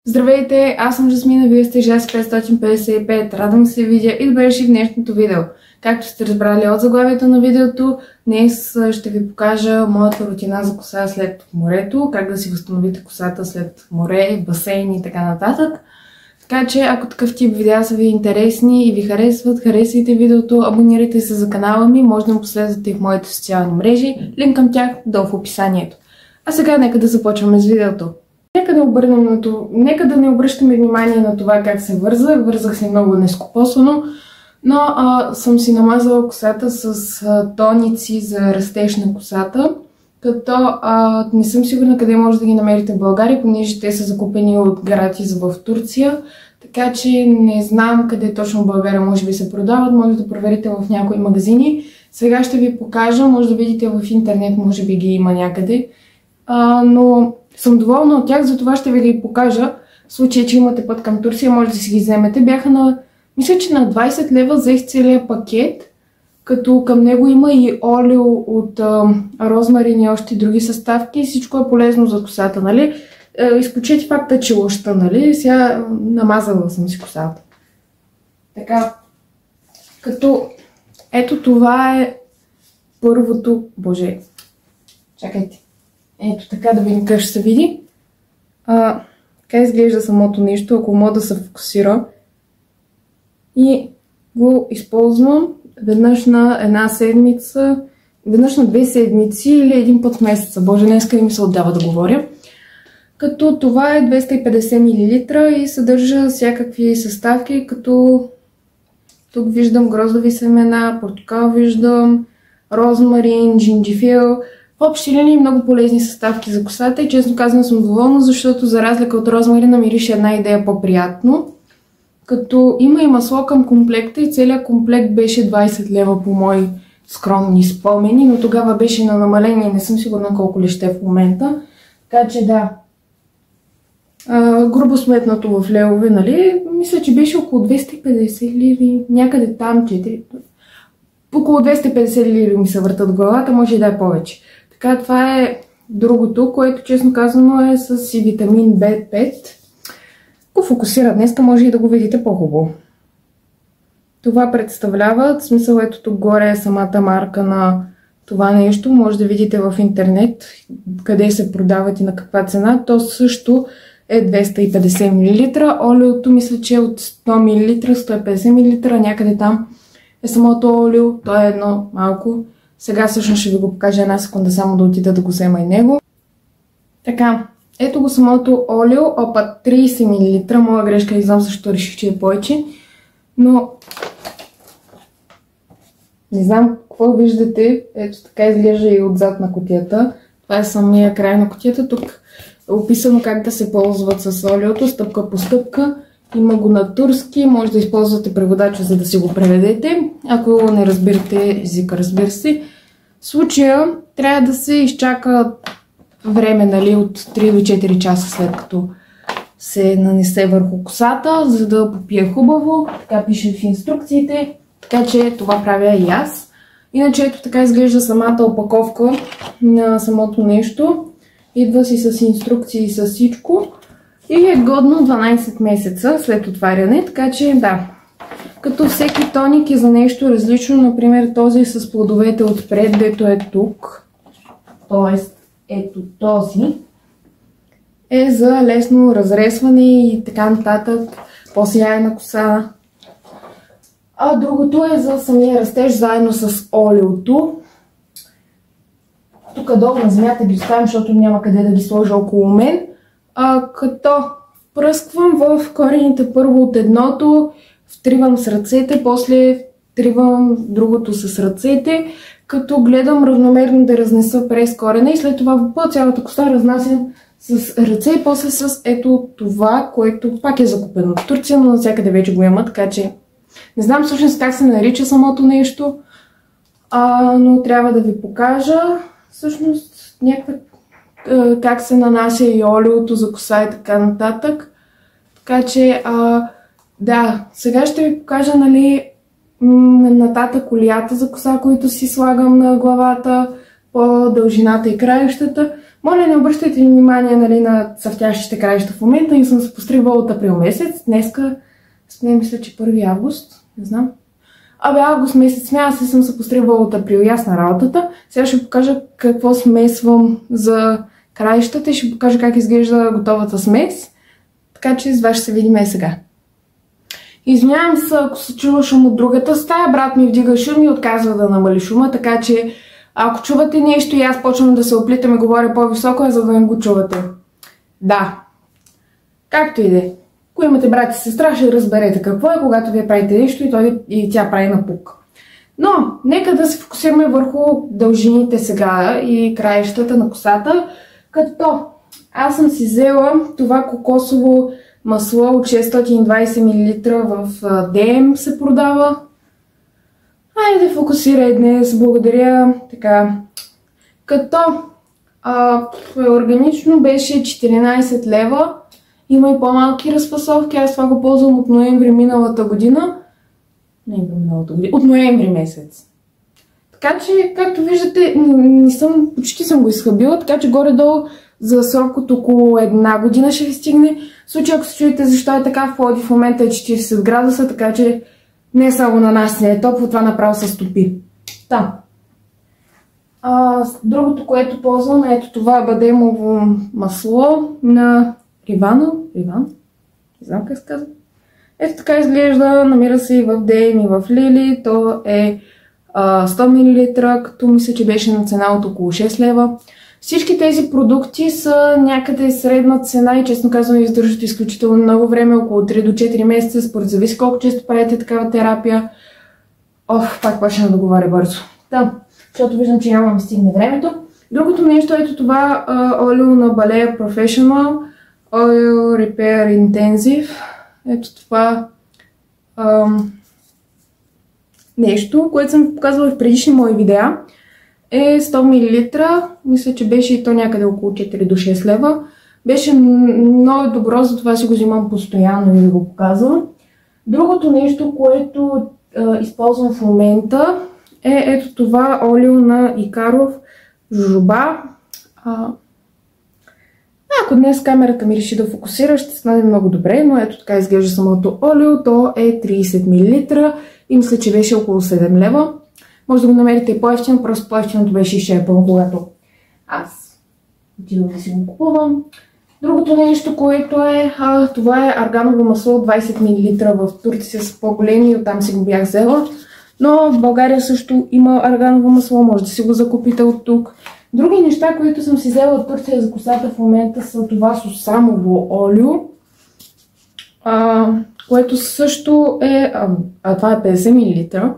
Здравейте, аз съм Жасмина, вие сте Жас 555, радвам се видя и добре дошли в днешното видео. Както сте разбрали от заглавието на видеото, днес ще ви покажа моята рутина за коса след морето, как да си възстановите косата след море, басейн и така нататък. Така че, ако такъв тип видеа са ви интересни и ви харесват, харесвайте видеото, абонирайте се за канала ми, може да ме последвате и в моите социални мрежи, линк към тях долу в описанието. А сега нека да започваме с видеото. Нека да не обръщаме внимание на това как се вързах. Вързах се много нескопосано, но съм си намазала косата с тоници за растеж на косата, като не съм сигурна къде може да ги намерите в България, понеже те са закупени от Гратис в Турция, така че не знам къде точно в България може би се продават, може да проверите в някои магазини. Сега ще ви покажа, може да видите в интернет, може би ги има някъде, но съм доволна от тях, затова ще ви ги покажа. В случай, че имате път към Турция, може да си ги вземете. Бяха мисля, че на 20 лева взех целият пакет, като към него има и олио от розмарин и още други съставки. Всичко е полезно за косата, нали? Изключете факта, че лъща, нали? Сега намазала съм си косата. Така, като ето това е първото... Боже, чакайте. Ето така да видим как ще се види. Така изглежда самото нещо, ако мога да се фокусира. И го използвам веднъж на една седмица, веднъж на 2 седмици или един път в месеца. Боже, днеска не ми се отдава да говоря. Като това е 250 мл и съдържа всякакви съставки, като тук виждам гроздови семена, портокал виждам, розмарин, джинджифил. В общи линии много полезни съставки за косата и честно казвам съм доволна, защото за разлика от розмарина мирише една идея по-приятно. Като има и масло към комплекта и целият комплект беше 20 лева по мои скромни спомени, но тогава беше на намаление, не съм сигурна колко ли ще е в момента. Така че да, грубо сметнато в левове, нали, мисля, че беше около 250 лири, някъде там 4. Около 250 лири ми се въртат главата, може и да е повече. Така, това е другото, което честно казано е с и витамин B5. Го фокусира днеска, може и да го видите по-хубаво. Това представлява, в смисъл ето тук горе е самата марка на това нещо. Може да видите в интернет къде се продават и на каква цена. То също е 250 мл. Олиото мисля, че е от 100 мл, 150 мл, някъде там е самото олио. То е едно малко. Сега всъщност ще ви го покажа една секунда, само да отида да го взема и него. Така, ето го самото олио, опа 30 мл, моя грешка, не знам защо реших, че е повече, но не знам какво виждате, ето така изглежда и отзад на кутията. Това е самия край на кутията, тук е описано как да се ползват с олиото, стъпка по стъпка. Има го на турски, може да използвате преводача, за да си го преведете. Ако не разбирате езика, разбира се. В случая трябва да се изчака време, нали, от 3 до 4 часа след като се нанесе върху косата, за да попие хубаво. Така пише в инструкциите, така че това правя и аз. Иначе ето така изглежда самата опаковка на самото нещо. Идва си с инструкции и с всичко. И е годно 12 месеца след отваряне, така че да. Като всеки тоник е за нещо различно, например този с плодовете отпред, дето е тук. Тоест, ето този е за лесно разресване и така нататък, по-сияйна коса. А другото е за самия растеж, заедно с олиото. Тук долу на земята ги оставям, защото няма къде да ги сложа около мен. Като пръсквам в корените първо от едното, втривам с ръцете, после втривам другото с ръцете, като гледам равномерно да разнеса през корена и след това по цялата коса разнасям с ръце и после с ето това, което пак е закупено в Турция, но навсякъде вече го има, така че не знам всъщност как се нарича самото нещо, но трябва да ви покажа всъщност как се нанася и олиото за коса и така нататък. Така че, да, сега ще ви покажа, нали, нататък колията за коса, които си слагам на главата, по дължината и краищата. Моля, не обръщайте внимание, нали, на цъфтящите краища в момента. И съм се постригвала от април месец. Днеска, мисля, че 1 август. Не знам. Август месец, смяна се, съм се постригвала от април. Ясна работата. Сега ще покажа какво смесвам за краищата и ще покажа как изглежда готовата смес. Така че с вас ще се видим сега. Извинявам се, ако се чува шум от другата стая. Брат ми вдига шум и отказва да намали шума, така че ако чувате нещо и аз почвам да се оплитам и говоря по-високо, е за да не го чувате. Да. Както и да е. Ако имате брат и сестра, ще разберете какво е, когато вие правите нещо и тя прави напук. Но, нека да се фокусираме върху дължините сега и краищата на косата, като аз съм си взела това кокосово масло от 620 мл в DM се продава. Айде, фокусирай днес, благодаря. Така, като органично беше 14 лева. Има и по-малки разфасовки. Аз това го ползвам от ноември миналата година. От ноември месец. Така че, както виждате, почти съм го изхъбила, така че горе-долу за срок от около 1 година ще ви стигне. В случай, ако се чуете защо е така, в Пловдив в момента е 40 градуса, така че не само на нас не е топло, това направо се стопи. Да. Другото, което ползвам, е ето това бадемово масло на Риван? Не знам как се казва. Ето така изглежда, намира се и в DM и в Лили. То е 100 мл, като мисля, че беше на цена от около 6 лева. Всички тези продукти са някъде средна цена и честно казвам издържат изключително много време, около 3 до 4 месеца, според зависи колко често правите такава терапия. Пак почна да говоря бързо. Да, защото виждам, че няма да ми стигне времето. Другото нещо ето това олио на Balea Professional Oil Repair Intensive. Ето това нещо, което съм показвала в предишни мои видеа. Е 100 мл. Мисля, че беше и то някъде около 4 до 6 лева. Беше много добро, затова си го взимам постоянно и ви го показвам. Другото нещо, което използвам в момента е ето това олио на Икаров Жожоба. Ако днес камерата ми реши да фокусира, ще стане много добре, но ето така изглежда самото олио. То е 30 мл и мисля, че беше около 7 лева. Може да го намерите и по-евтино, просто по-евтиното беше и шепъл, когато аз отидох да си го купувам. Другото нещо, което е, това е арганово масло от 20 мл. В Турция са по-големи и оттам си го бях взела. Но в България също има арганово масло, може да си го закупите от тук. Други неща, които съм си взела от Турция за косата в момента са това сусамово олио, което също е, това е 50 мл.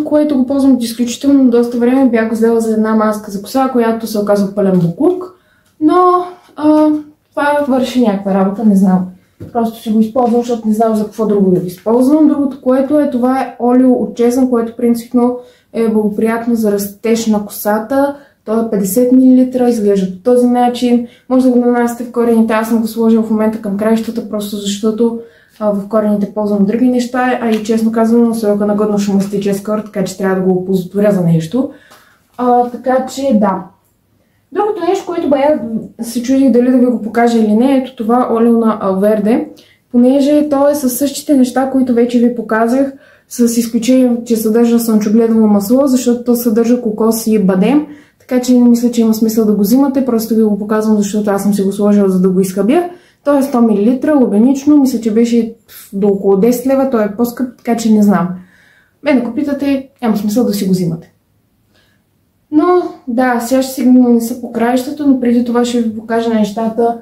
Което го ползвам от изключително доста време. Бях го взела за една маска за коса, която се оказва пълен буклук. Но това върши някаква работа, не знам. Просто си го използвам, защото не знам за какво друго да го използвам. Другото, което е, това е олио от чесън, което принципно е благоприятно за растеж на косата. То е 50 мл, изглежда по този начин. Може да го нанасяте в корените. Аз съм го сложила в момента към краищата, просто защото в корените ползвам други неща, и честно казвам, срока на годност ще му изтече скоро, така че трябва да го оползотворя за нещо. Така че да. Другото нещо, което се чудих дали да ви го покажа или не, ето това олио на Алверде, понеже то е със същите неща, които вече ви показах, с изключение, че съдържа слънчогледово масло, защото то съдържа кокос и бадем, така че не мисля, че има смисъл да го взимате, просто ви го показвам, защото аз съм си го сложила, за да го изхъбя. То е 100 мл, лубенично, мисля, че беше до около 10 лева, то е по-скъп, така че не знам. Мен ако питате, няма смисъл да си го взимате. Но да, сега ще си нанеса по краищата, но преди това ще ви покажа нещата,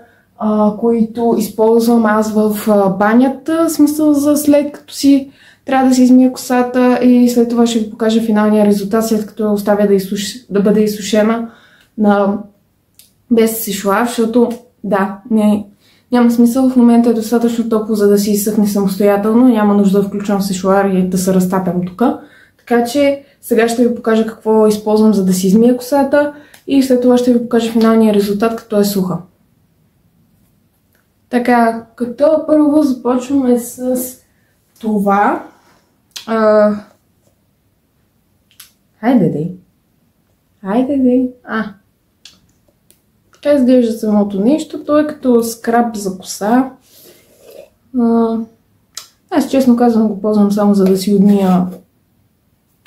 които използвам аз в банята, смисъл за след като си трябва да си измия косата и след това ще ви покажа финалния резултат, след като я оставя да бъде изсушена без сешуар, защото да, няма смисъл, в момента е достатъчно топло, за да си изсъхне самостоятелно, няма нужда да включвам сешуар и да се разтапям тук. Така че сега ще ви покажа какво използвам, за да си измия косата и след това ще ви покажа финалния резултат, като е суха. Така, като първо започваме с това. Хайде дей. Така изглежда самото нещо. То е като скраб за коса. Аз честно казвам го ползвам само за да си отмия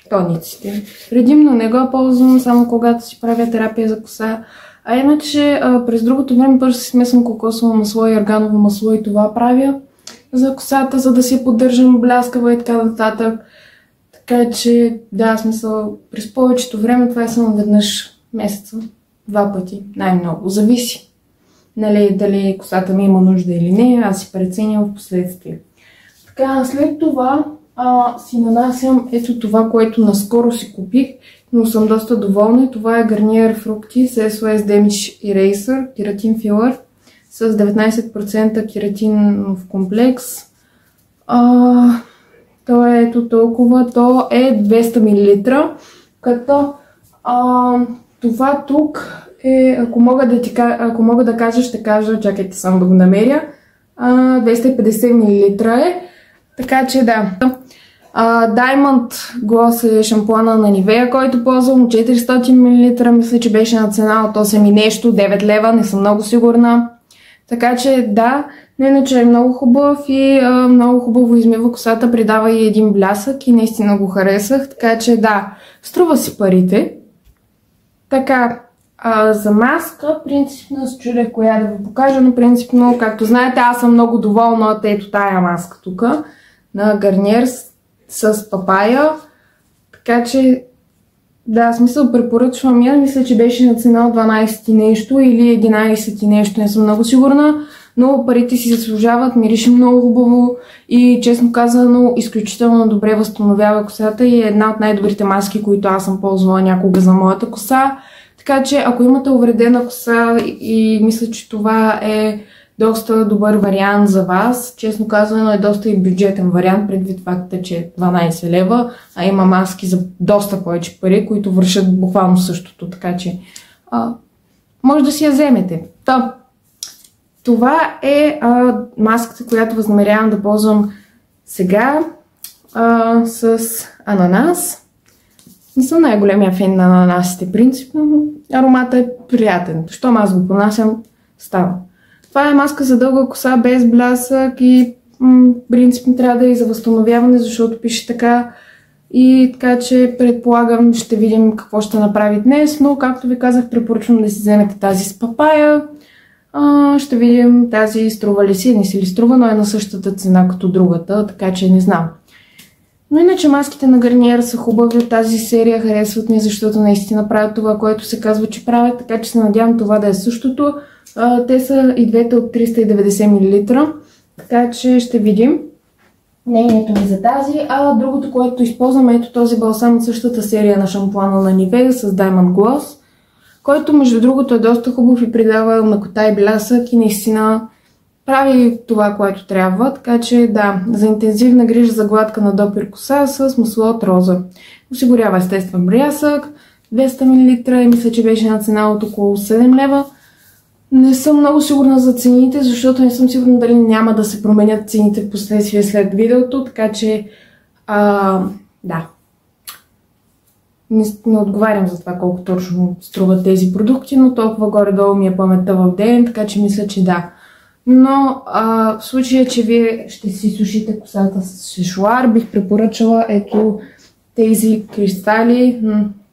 тониците. Предимно не го ползвам само когато си правя терапия за коса. А иначе през другото време първо си смесвам кокосово масло и арганово масло и това правя за косата, за да си я поддържам бляскава и така нататък. Така че, да, смисъл, през повечето време това е само веднъж месеца, 2 пъти, най-много. Зависи, нали, дали косата ми има нужда или не, аз си преценям в последствие. Така, след това си нанасям ето това, което наскоро си купих, но съм доста доволна и това е Garnier Fructis SOS Damage Eraser Keratin Filler с 19% кератинов комплекс. То е ето толкова, то е 200 мл, като това тук е, ако мога да кажа, ще кажа, чакайте само да го намеря, 250 мл е, така че да. Diamond Gloss е шампуана на Nivea, който ползвам, 400 мл, мисля, че беше на цена от 8 и нещо, 9 лева, не съм много сигурна. Така че да, но иначе е много хубав и много хубаво измива косата, придава и един блясък и наистина го харесах, така че да, струва си парите. Така, за маска, принципно се чудех коя да ви покажа, но принципно, както знаете, аз съм много доволна от ето тая маска тук на Garnier с папая, така че да, смисъл препоръчвам я, мисля, че беше на цена от 12 и нещо или 11 и нещо, не съм много сигурна, но парите си заслужават, мирише много хубаво и честно казано изключително добре възстановява косата и е една от най-добрите маски, които аз съм ползвала някога за моята коса, така че ако имате увредена коса и мисля, че това е доста добър вариант за вас. Честно казано е доста и бюджетен вариант, предвид факта, че е 12 лева, а има маски за доста повече пари, които вършат буквално същото, така че може да си я вземете. Това е маската, която възнамерявам да ползвам сега с ананас. Не съм най-големия фен на ананасите, принципно, но аромата е приятен. Щом аз го понасям, става. Това е маска за дълга коса, без блясък и принципно трябва да е и за възстановяване, защото пише така. И така че предполагам, ще видим какво ще направи днес, но както ви казах, препоръчвам да си вземете тази с папая. Ще видим тази струва ли си, не си ли струва, но е на същата цена като другата, така че не знам. Но иначе маските на Garnier са хубави от тази серия, харесват ми, защото наистина правят това, което се казва, че правят, така че се надявам това да е същото. Те са и двете от 390 мл, така че ще видим мнението ми за тази. Другото, което използвам е ето този балсам от същата серия на шампуана на Nivea с Diamond Gloss, който между другото е доста хубав и придава мъкота и блясък и наистина прави това, което трябва, така че да, за интензивна грижа за гладка на допир коса с масло от роза. Осигурява естествен блясък, 200 мл и мисля, че беше на цена от около 7 лева. Не съм много сигурна за цените, защото не съм сигурна дали няма да се променят цените в последствие след видеото, така че да. Не отговарям за това колко точно струват тези продукти, но толкова горе-долу ми е паметта в ден, така че мисля, че да. Но в случая, че вие ще си сушите косата с шишуар, бих препоръчала ето тези кристали,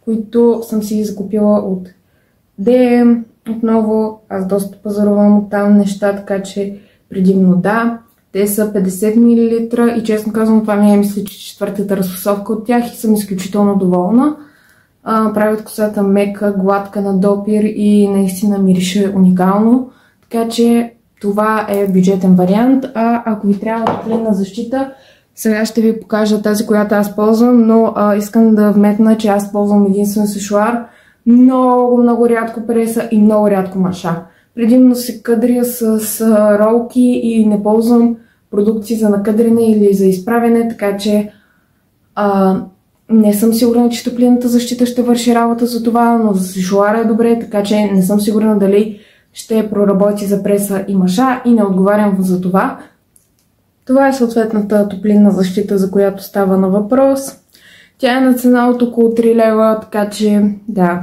които съм си закупила от DM. Отново, аз доста пазарувам от там неща, така че предимно да. Те са 50 мл и честно казвам, това ми е, мисля, че четвъртата разфасовка от тях и съм изключително доволна. Правят косата мека, гладка на допир и наистина мирише уникално. Така че това е бюджетен вариант. Ако ви трябва топлинна защита, сега ще ви покажа тази, която аз ползвам, но искам да вметна, че аз ползвам единствено сешуар. Много рядко преса и много рядко маша. Предимно се къдря с ролки и не ползвам продукти за накъдрене или за изправяне, така че не съм сигурна, че топлинната защита ще върши работа за това, но за сешуара е добре, така че не съм сигурна дали ще проработи за преса и маша и не отговарям за това. Това е съответната топлинна защита, за която става на въпрос. Тя е на цена от около 3 лева, така че да.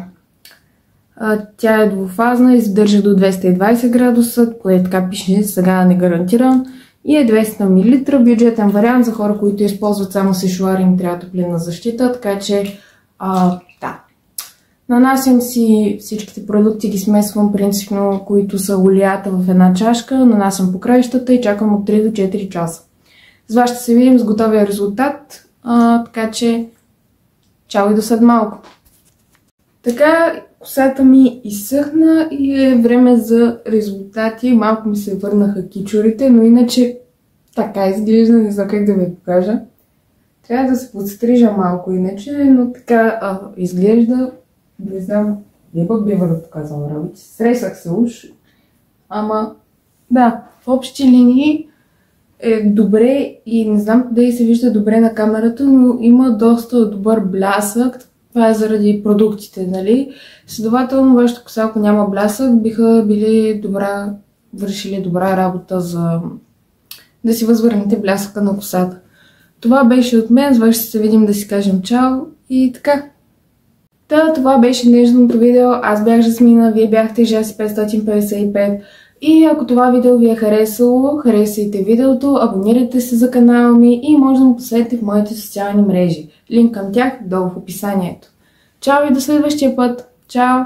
Тя е двуфазна и задържа до 220 градуса, което така пише, сега не гарантирам. И е 200 мл, бюджетен вариант за хора, които използват само сешуар и им трябва топлинна защита, така че да. Нанасям си всичките продукти, ги смесвам принципно, които са олията в една чашка, нанасям по краищата и чакам от 3 до 4 часа. С вас ще се видим с готовия резултат, така че чао и до след малко. Така, косата ми изсъхна и е време за резултати. Малко ми се върнаха кичурите, но иначе така изглежда, не знам как да ви покажа. Трябва да се подстрижа малко иначе, но така изглежда. Не знам, не пък бива да показвам работи. Стресах се уж, ама да, в общи линии е добре и не знам дали се вижда добре на камерата, но има доста добър блясък. Това е заради продуктите, нали? Следователно, вашата коса, ако няма блясък, биха били вършили добра работа за да си възвърнете блясъка на косата. Това беше от мен, с вас ще се видим да си кажем чао и така. Това беше днешното видео. Аз бях Жасмина, вие бяхте Жаси555. И ако това видео ви е харесало, харесайте видеото, абонирайте се за канала ми и може да ме последвате в моите социални мрежи. Линк към тях долу в описанието. Чао и до следващия път! Чао!